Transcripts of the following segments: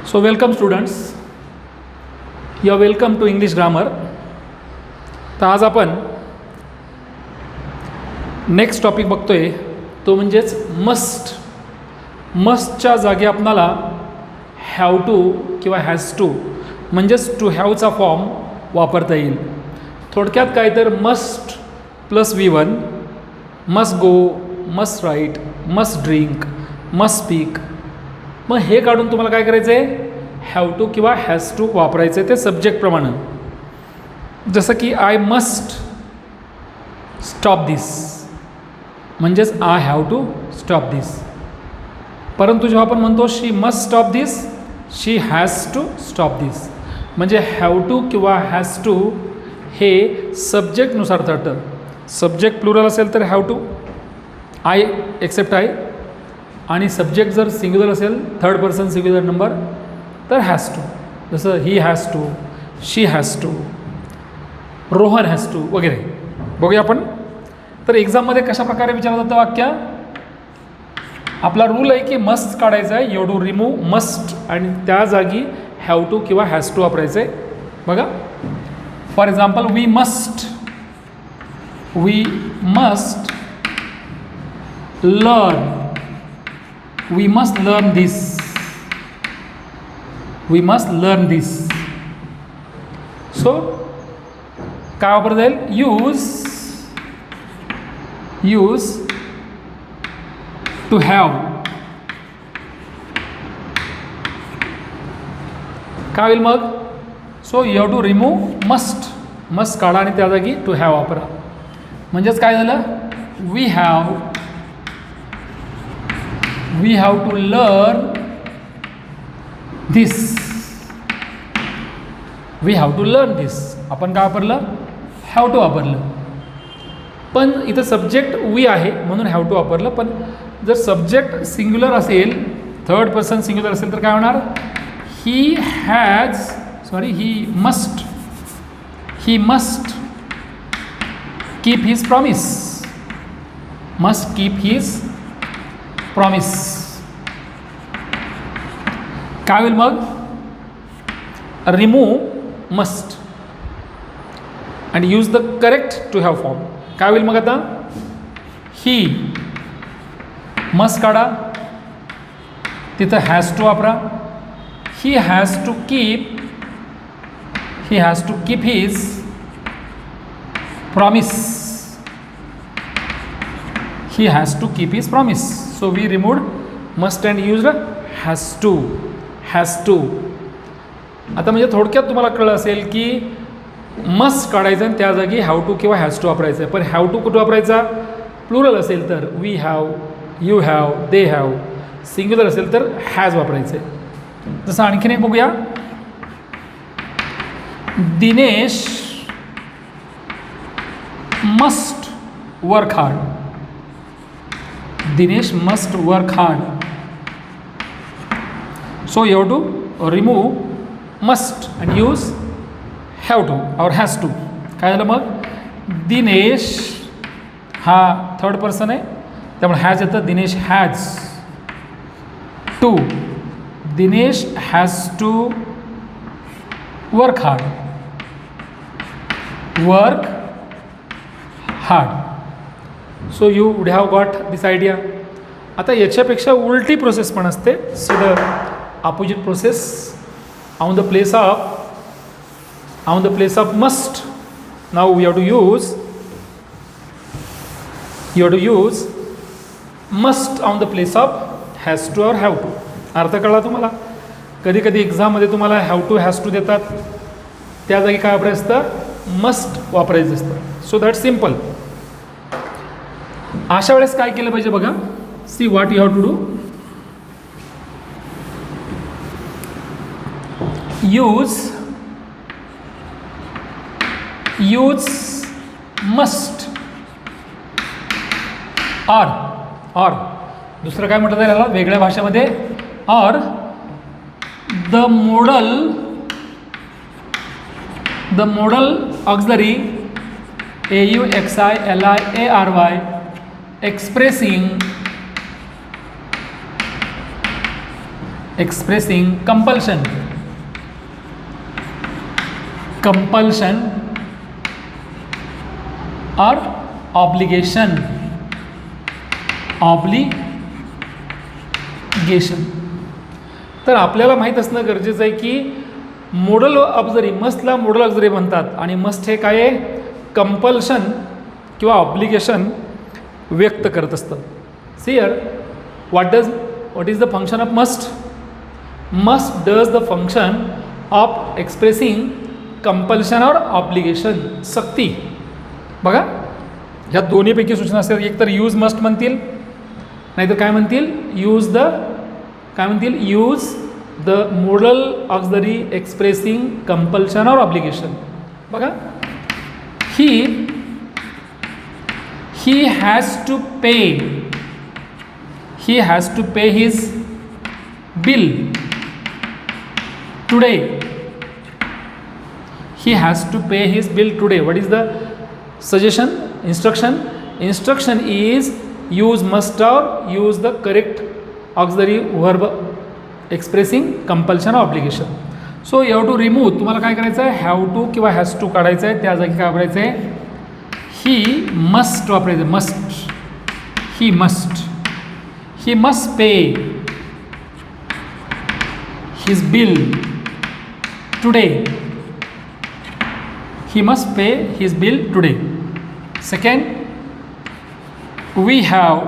So welcome students, you are welcome to English grammar. तर आज आपण नेक्स्ट टॉपिक बघतोय तो म्हणजेच मस्टच्या जागी आपणाला हॅव टू किंवा हॅज टू म्हणजेच टू हॅवचा फॉर्म वापरता येईल. थोडक्यात काय तर must plus V1, must go, must write, must drink, must speak. मग हे काढून तुम्हाला काय करायचं आहे, हॅव टू किंवा हॅज टू वापरायचं आहे ते सब्जेक्टप्रमाणे. जसं की आय मस्ट स्टॉप दिस म्हणजेच I have to stop this. परंतु जेव्हा आपण म्हणतो she must stop this, she has to stop this म्हणजे हॅव टू किंवा हॅज टू हे सब्जेक्टनुसार ठरतं. सब्जेक्ट प्लुरल असेल तर have to, I except I, आणि सब्जेक्ट जर सिंग्युलर असेल थर्ड पर्सन सिंग्युलर नंबर तर हॅज टू. जसं he has to, she has to, Rohan has to वगैरे. बघूया आपण. तर एक्झाममध्ये कशा प्रकारे विचारलं जातं वाक्य. आपला रूल आहे की मस्ट काढायचा आहे, यू टू रिमूव्ह मस्ट आणि त्या जागी हॅव टू किंवा हॅज टू वापरायचं आहे. बघा for example we must learn, we must learn this, we must learn this. So काय वापरता येईल, use to have. काय होईल मग. So you have to remove must काढा आणि त्या जागी टू हॅव वापरा. म्हणजेच काय झालं, we have to learn this, we have to learn this. आपण काय वापरलं, हॅव टू वापरलं. पण इथं सब्जेक्ट वी आहे म्हणून हॅव टू वापरलं. पण जर सब्जेक्ट सिंग्युलर असेल, थर्ड पर्सन सिंग्युलर असेल तर काय होणार, he must keep his promise, must keep his promise. काय होईल मग, remove must and use the correct to have form. काय होईल मग आता, ही मस्ट काढा, तिथं हॅज टू वापरा. He has to keep his promise, he has to keep his promise. So we removed must and used has to. आता म्हणजे थोडक्यात तुम्हाला कळलं असेल की मस्ट काढायचं आणि त्या जागी हॅव टू किंवा हॅज टू वापरायचं आहे. पण हॅव टू कुठं वापरायचा, प्लुरल असेल तर we have, you have, they have. Singular असेल तर हॅज वापरायचं आहे. जसं आणखीन एक बघूया, Dinesh must work hard. Dinesh must work hard. So you have to remove must and use have to or has to. काय झालं मग, दिनेश हा थर्ड पर्सन आहे त्यामुळे हॅज येतं, Dinesh has to, Dinesh has to work hard. So you would have got this idea. आता याच्यापेक्षा उलटी प्रोसेस पण असते, so the opposite process on the place of must. Now we have to use must on the place of has to और have to. अर्थ कळला तुम्हाला. कधी कधी एक्झाममध्ये तुम्हाला हॅव टू हॅज टू देतात, त्या जागी काय वापरायचं असतं, मस्ट वापरायचं असतं. So that simple. अशा वेळेस काय केलं पाहिजे बघा, see what you have to do. Use must और दुसरं काय म्हटलं जाईल याला वेगळ्या भाषेमध्ये, और the modal auxiliary AUXILIARY expressing expressing compulsion, compulsion और ऑब्लिगेशन, ऑब्लिगेशन. तर आपल्याला माहीत असणं गरजेचं आहे की मोडल ऑब्झरी, मस्टला मोडल ऑब्झरी म्हणतात आणि मस्ट हे काय आहे, कंपल्शन किंवा ऑब्लिगेशन व्यक्त करत असतं. See here what is the function of must? Must does the function of expressing compulsion और ऑब्लिगेशन, सक्ती. बघा ह्या दोन्हीपैकी सूचना असेल, एक तर यूज मस्ट म्हणतील, नाहीतर काय म्हणतील, use the modal auxiliary expressing compulsion और ऑब्लिगेशन. बघा he has to pay his bill today. He has to pay his bill today. What is the suggestion? Instruction is use must or use the correct auxiliary verb expressing compulsion or obligation. So you have to remove. तुम्हाला काय करायचं आहे, have to किंवा has to काढायचं आहे, त्या जागी काय वापरायचं आहे, he must वापरायचं. he must pay his bill today. He must pay his bill today. Second, we have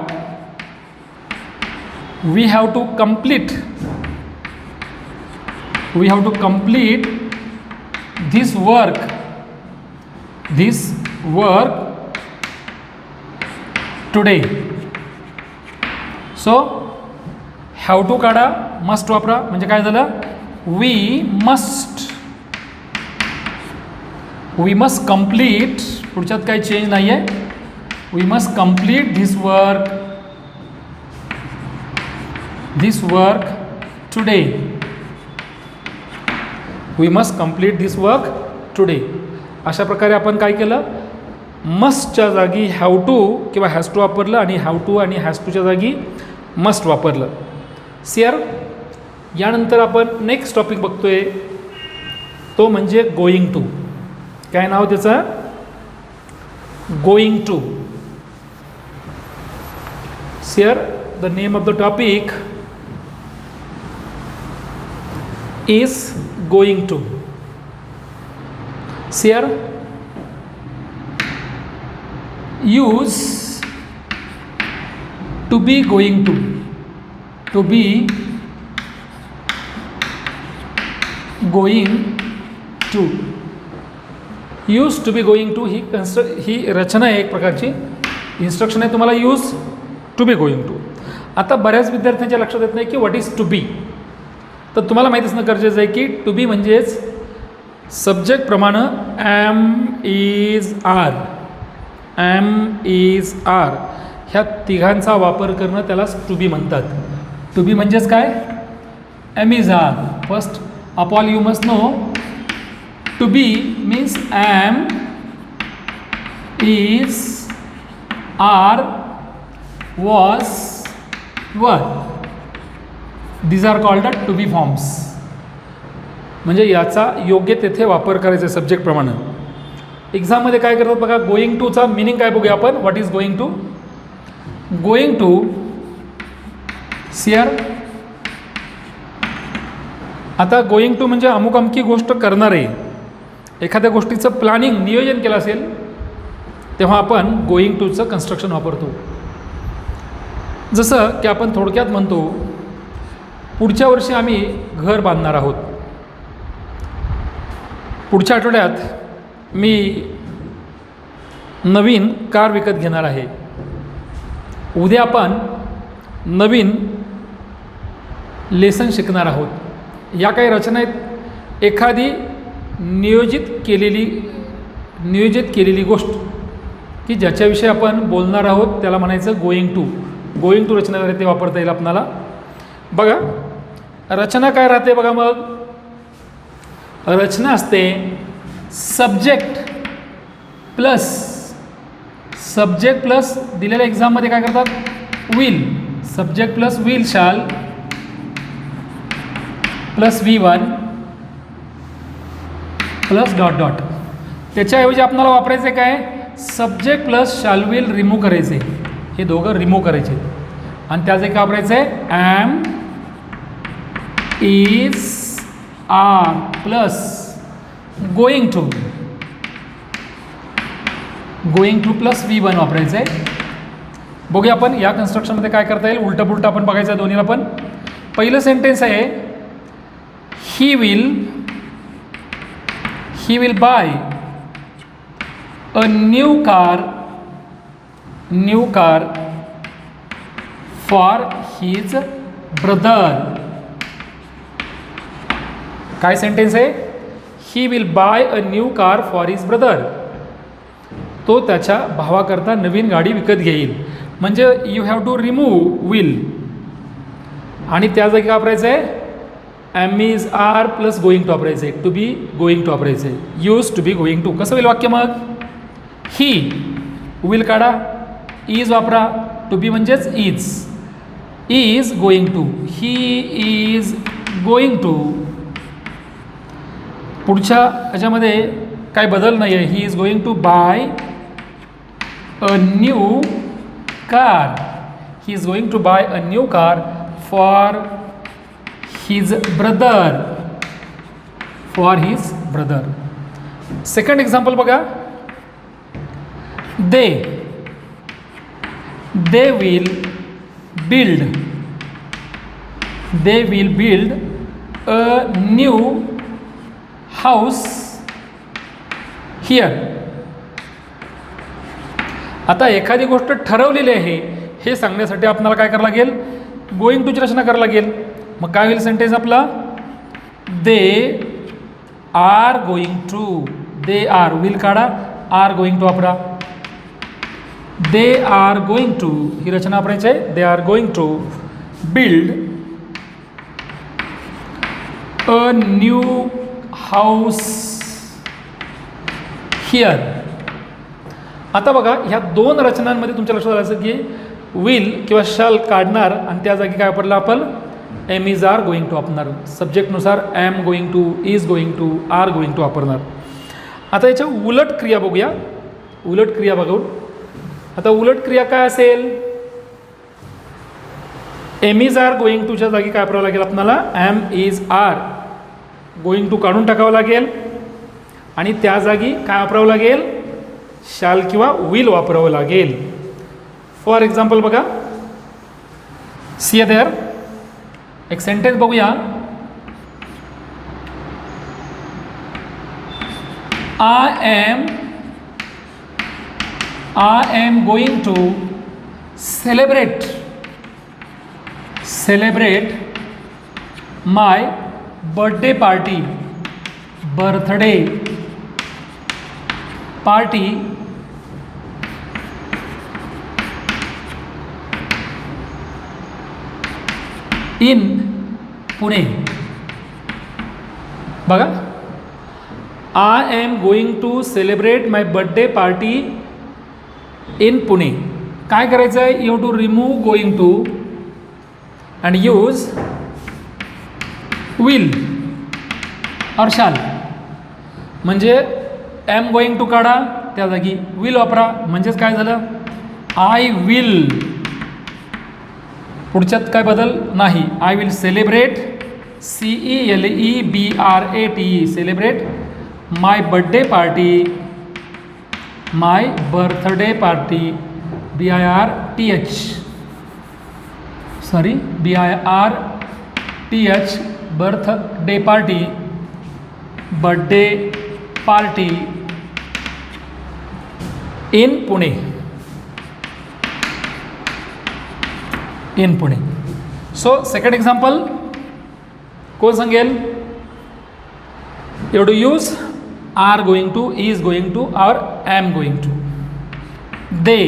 to complete this work today. So have to काढा, must वापरा, म्हणजे काय झालं, we must complete, पुढच्यात काही चेंज नाही आहे, we must complete this work today. We must complete this work today. अशा प्रकारे आपण काय केलं, मस्टच्या जागी हॅव टू किंवा हॅज टू वापरलं आणि हॅव टू आणि हॅज टूच्या जागी मस्ट वापरलं. सियर यानंतर आपण नेक्स्ट टॉपिक बघतोय, तो म्हणजे गोईंग टू. काय नाव त्याचं, going to. See here the name of the topic is going to. Here use to be going to. To be going to. Use to be going to ही रचना आहे, एक प्रकारची इन्स्ट्रक्शन आहे तुम्हाला, use to be going to. आता बऱ्याच विद्यार्थ्यांच्या लक्षात येत नाही की व्हॉट इज टू बी. तर तुम्हाला माहीत असणं गरजेचं आहे की टू बी म्हणजेच सब्जेक्टप्रमाणे ॲम इज आर ह्या तिघांचा वापर करणं त्यालाच टू बी म्हणतात. टू बी म्हणजेच काय, am is are. First of all you must know to be means am, is, are, was, were. These are called the to be forms. म्हणजे याचा योग्य तेथे वापर करायचा सब्जेक्ट प्रमाणे. एक्झाममध्ये काय करतात बघा, गोईंग टूचा मिनिंग काय बघूया आपण. What is going to? Going to see here, आता गोईंग टू म्हणजे अमुक अमकी गोष्ट करणार आहे. एखाद्या गोष्टीचं प्लॅनिंग नियोजन केलं असेल तेव्हा आपण गोईंग टूचं कन्स्ट्रक्शन वापरतो. जसं की आपण थोडक्यात म्हणतो, पुढच्या वर्षी आम्ही घर बांधणार आहोत. पुढच्या आठवड्यात मी नवीन कार विकत घेणार आहे. उद्या आपण नवीन लेसन शिकणार आहोत. या काही रचना आहेत. एखादी नियोजित केलेली गोष्ट की ज्याच्याविषयी आपण बोलणार आहोत त्याला म्हणायचं गोईंग टू. गोईंग टू रचना ते वापरता येईल आपणाला. बघा रचना काय राहते बघा, मग रचना असते सब्जेक्ट प्लस दिलेल्या एक्झाममध्ये काय करतात, विल. सब्जेक्ट प्लस विल शाल plus V1 plus dot dot. त्याच्याऐवजी आपल्याला वापरायचं काय, subject plus shall will remove करायचे, हे दोघं रिमूव्ह करायचे आणि त्याचे काय वापरायचं आहे, am is are plus going to plus V1 वापरायचं आहे. बघूया आपण या कन्स्ट्रक्शनमध्ये काय करता येईल. उलटं पुलटं आपण बघायचं आहे दोन्हीला. पण पहिलं सेंटेन्स आहे, he will buy a new car for his brother. काय सेंटेन्स आहे, he will buy a new car for his brother. तो त्याच्या भावाकरता नवीन गाडी विकत घेईल. म्हणजे you have to remove will आणि त्या जागी काय वापरायचं आहे, am is are plus going to वापरायचं आहे, टू बी गोईंग टू वापरायचं आहे, use to be going to. कसं होईल वाक्य मग, ही विल काढा, इज वापरा, टू बी म्हणजेच is going to, he is going to. पुढच्या ह्याच्यामध्ये काय बदल नाही आहे, he is going to buy a new car, he is going to buy a new car for his brother. Second example बघा, they will build a new house here. आता एखादी गोष्ट ठरवलेली आहे हे सांगण्यासाठी आपल्याला काय करावं लागेल, गोईंग टूची रचना करावं लागेल. मग काय होईल सेंटेन्स आपला, they are going to, they are will काढा, आर गोईंग टू वापरा, दे आर गोईंग टू ही रचना वापरायची आहे. They are going to build a new house here. आता बघा ह्या दोन रचनांमध्ये तुमच्या लक्षात आलं की विल किंवा शॅल काढणार आणि त्या जागी काय वापरलं आपण, am is are going to वापरणार. सब्जेक्टनुसार am going to, is going to, are going to वापरणार. आता याच्या उलट क्रिया बघूया. आता उलट क्रिया काय असेल, एम इज आर गोईंग टूच्या जागी काय वापरावं लागेल आपल्याला, am is are going to काढून टाकावं लागेल आणि त्या जागी काय वापरावं लागेल, शॅल किंवा विल वापरावं लागेल. फॉर एक्झाम्पल बघा, सी देअर एक सेंटेन्स बघूया, I am going to celebrate my birthday party in Pune. बघा, I am going to celebrate my birthday party in Pune. काय करायचं आहे, you to remove going to and use will or shall. म्हणजे M going to काढा, त्या जागी will वापरा, म्हणजेच काय झालं, आय विल. पुढच्यात काय बदल नाही, I will celebrate, CELEBRATE celebrate my birthday party, BIRTH birthday party in Pune. So second example कोण सांगेल, you to use are going to, is going to or am going to. They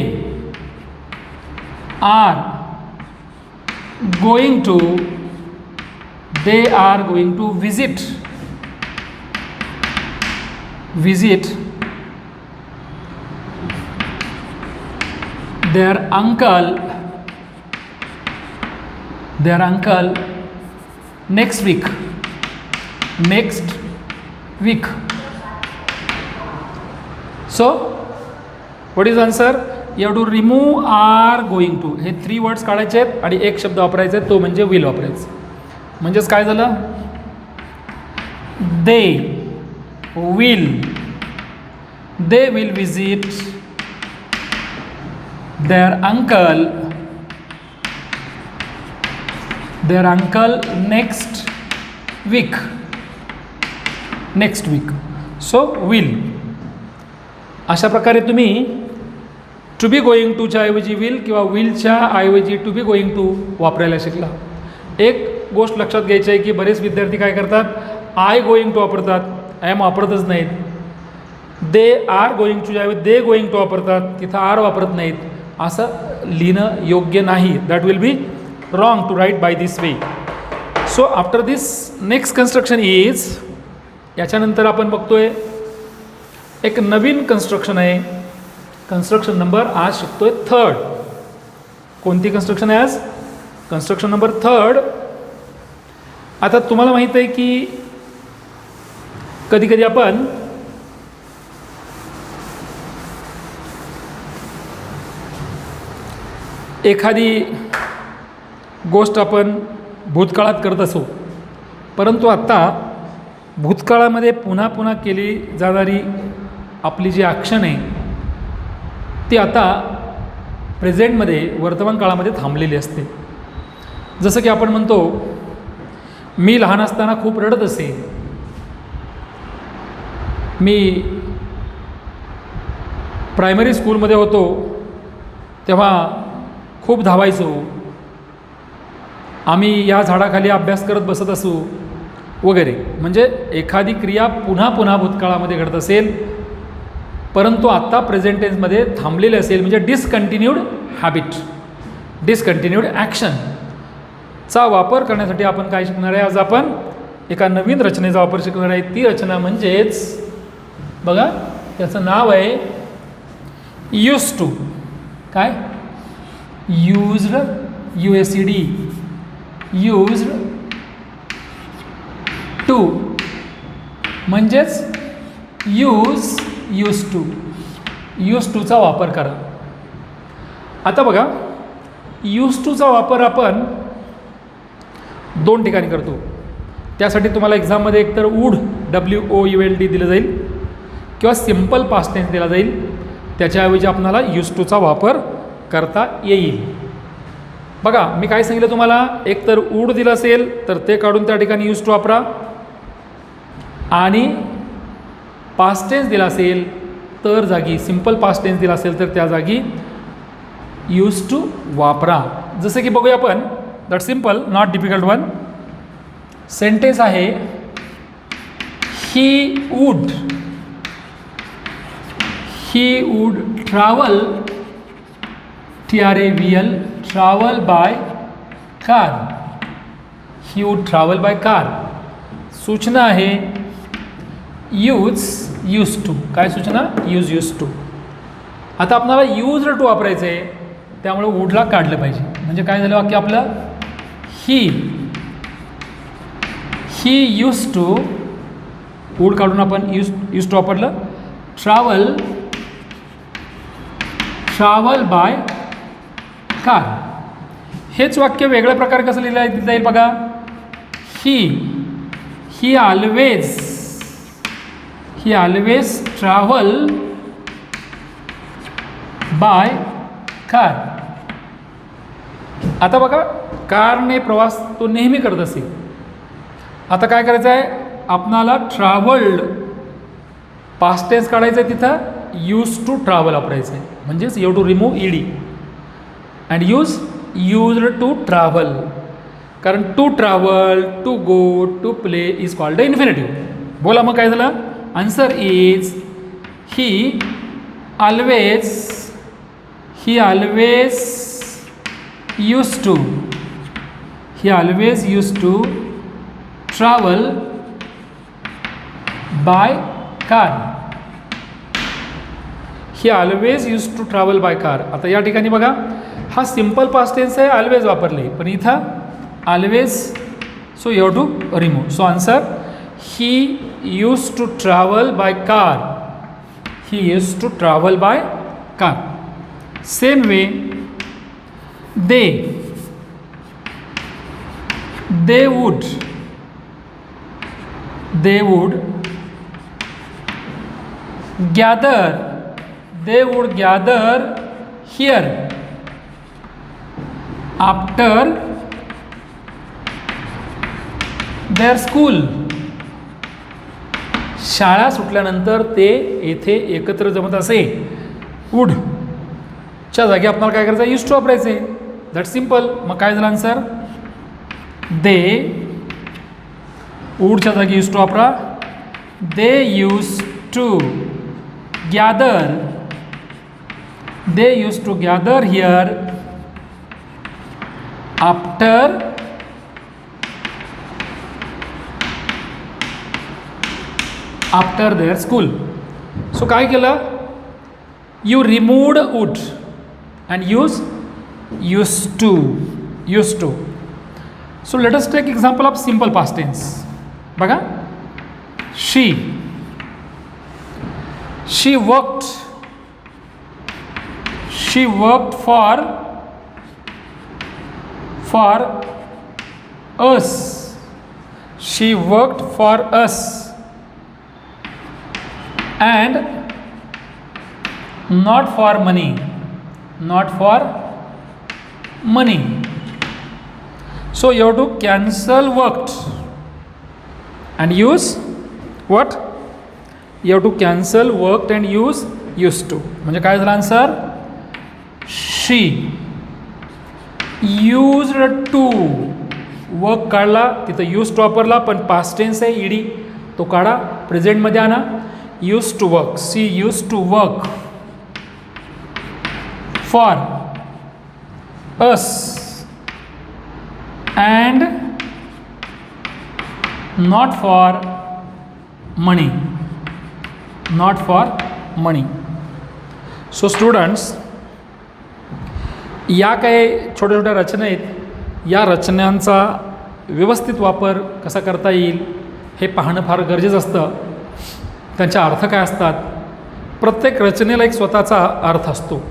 are going to visit their uncle next week. Next week. So what is answer? You have to remove are going to. हे 3 words काढायचे आहेत आणि एक शब्द वापरायचा आहे, तो म्हणजे विल वापरायचा. म्हणजेच काय झालं? They will visit their uncle next week. So will. अशा प्रकारे तुम्ही टू बी गोईंग टूच्या ऐवजी विल किंवा विलच्या ऐवजी टू बी गोईंग टू वापरायला शिकला. एक गोष्ट लक्षात घ्यायची आहे की बरेच विद्यार्थी काय करतात, आय गोईंग टू वापरतात, आय एम वापरतच नाहीत. दे आर गोईंग टूच्या ऐवजी दे गोईंग टू वापरतात, तिथं आर वापरत नाहीत. असं लिहिणं योग्य नाही. That will be wrong to write by this way. So after this next construction is, याच्यानंतर आपण बघतोय एक नवीन कन्स्ट्रक्शन आहे. कन्स्ट्रक्शन नंबर आज शिकतोय 3rd. कोणती कन्स्ट्रक्शन आहे आज? Construction number 3rd. आता तुम्हाला माहीत आहे की कधी कधी आपण एखादी गोष्ट आपण भूतकाळात करत असो, परंतु आता भूतकाळामध्ये पुन्हा पुन्हा केली जाणारी आपली जी ॲक्शन आहे ती आता प्रेझेंटमध्ये वर्तमान काळामध्ये थांबलेली असते. जसं की आपण म्हणतो, मी लहान असताना खूप रडत असे, मी प्रायमरी स्कूलमध्ये होतो तेव्हा खूप धावायचो, आम्ही या झाडाखाली अभ्यास करत बसत असू वगैरे. म्हणजे एखादी क्रिया पुन्हा पुन्हा भूतकाळामध्ये घडत असेल परंतु आत्ता प्रेझेंट टेन्समध्ये थांबलेले असेल, म्हणजे डिसकंटिन्यूड हॅबिट, डिसकंटिन्यूड ॲक्शनचा वापर करण्यासाठी आपण काय शिकणार आहे? आज आपण एका नवीन रचनेचा वापर शिकणार आहे. ती रचना म्हणजेच बघा, त्याचं नाव आहे यूज टू. काय? Used, USED, used to. म्हणजेच यूज टूचा वापर करा. आता बघा, यूज टूचा वापर आपण 2 ठिकाणी करतो. त्यासाठी तुम्हाला एक्झाममध्ये एकतर WOULD दिलं जाईल किंवा सिम्पल पास्ट टेन्स दिला जाईल. त्याच्याऐवजी आपल्याला यूज टूचा वापर करता येईल. बघा, मी काय सांगितलं तुम्हाला, एकतर वूड दिलं असेल तर ते काढून त्या ठिकाणी यूज टू वापरा, आणि पास्ट टेन्स दिला असेल तर जागी सिम्पल पास्ट टेन्स दिला असेल तर त्या जागी यूज टू वापरा. जसं की बघूया आपण, that simple, not difficult one. Sentence आहे, he would travel, TRAVL, travel by car. He would travel by car. सूचना आहे यूज टू. काय सूचना? Use to. आता आपल्याला यूज टू वापरायचं आहे, त्यामुळे वूडला काढलं पाहिजे. म्हणजे काय झालं वाक्य आपलं? ही यूज टू, वूड काढून आपण यूज टू वापरलं. Travel by car. हेच वाक्य वेगळ्या प्रकारे कसं लिहिलं जाईल बघा. ही ऑलवेज ट्रॅव्हल बाय कार. आता बघा, कारने प्रवास तो नेहमी करत असे. आता काय करायचं आहे आपणाला? ट्रॅव्हल्ड पास्ट टेन्स काढायचं आहे, तिथं यूज टू ट्रॅव्हल वापरायचं आहे. म्हणजेच you to remove ED and used to travel. कारण to travel, to go, to play is called infinitive. बोला मग काय झालं? Answer is he always use to travel by car. He always use to travel by car. आता या ठिकाणी बघा, हा सिम्पल पास्ट टेन्स आहे, ऑलवेज वापरले, पण इथं always, so you have to remove. So answer, he use to travel by car. He use to travel by car. Same way they would gather here after their school. शाळा सुटल्यानंतर ते येथे एकत्र जमत असे. वुड च्या जागी आपल्याला काय करायचं, यूज टू वापरायचे. That simple. मग काय झालं आन्सर, दे. वुडच्या जागी यूज टू वापरा. They use to gather here after their school. So काय केलं, you removed would and use to. So let us take example of simple past tense. बघा, she worked for us and not for money. So you have to cancel worked and use what? You have to cancel worked and use used to. म्हणजे काय झालं answer, she used to. Work काढला, तिथं use to वापरला, पण past tense आहे, ED तो काढा, प्रेझेंटमध्ये आणा. used to work. She used to work for us and not for money. So students, या काही छोट्या छोट्या रचना आहेत, या रचनांचा व्यवस्थित वापर कसा करता येईल हे पाहणं फार गरजेचं असतं. त्यांचे अर्थ काय असतात. प्रत्येक रचनेला एक स्वतःचा अर्थ असतो.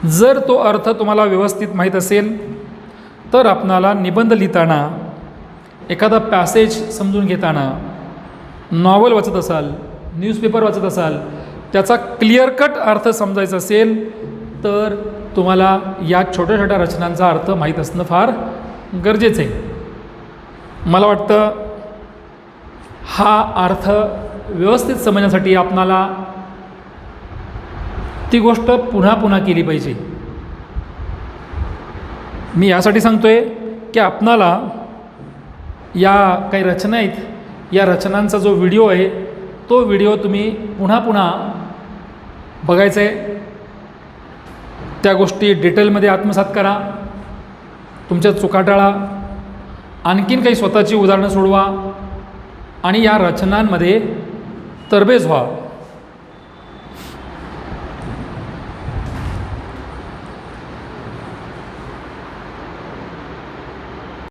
जर तो अर्थ तुम्हाला व्यवस्थित माहीत असेल तर आपणाला निबंध लिहिताना, एखादा पॅसेज समजून घेताना, नॉवल वाचत असाल, न्यूजपेपर वाचत असाल, त्याचा क्लिअर कट अर्थ समजायचा असेल तर तुम्हाला या छोट्या छोट्या रचनांचा अर्थ माहीत असणं फार गरजेचं आहे. मला वाटतं हा अर्थ व्यवस्थित समजण्यासाठी आपणाला ती गोष्ट पुन्हा पुन्हा केली पाहिजे. मी यासाठी सांगतोय की आपणाला या काही रचना आहेत, या रचनांचा जो व्हिडिओ आहे तो व्हिडिओ तुम्ही पुन्हा पुन्हा बघायचा आहे. त्या गोष्टी डिटेलमध्ये आत्मसात करा, तुमच्या चुका टाळा, आणखीन काही स्वतःची उदाहरणं सोडवा आणि या रचनांमध्ये तरबेज व्हा.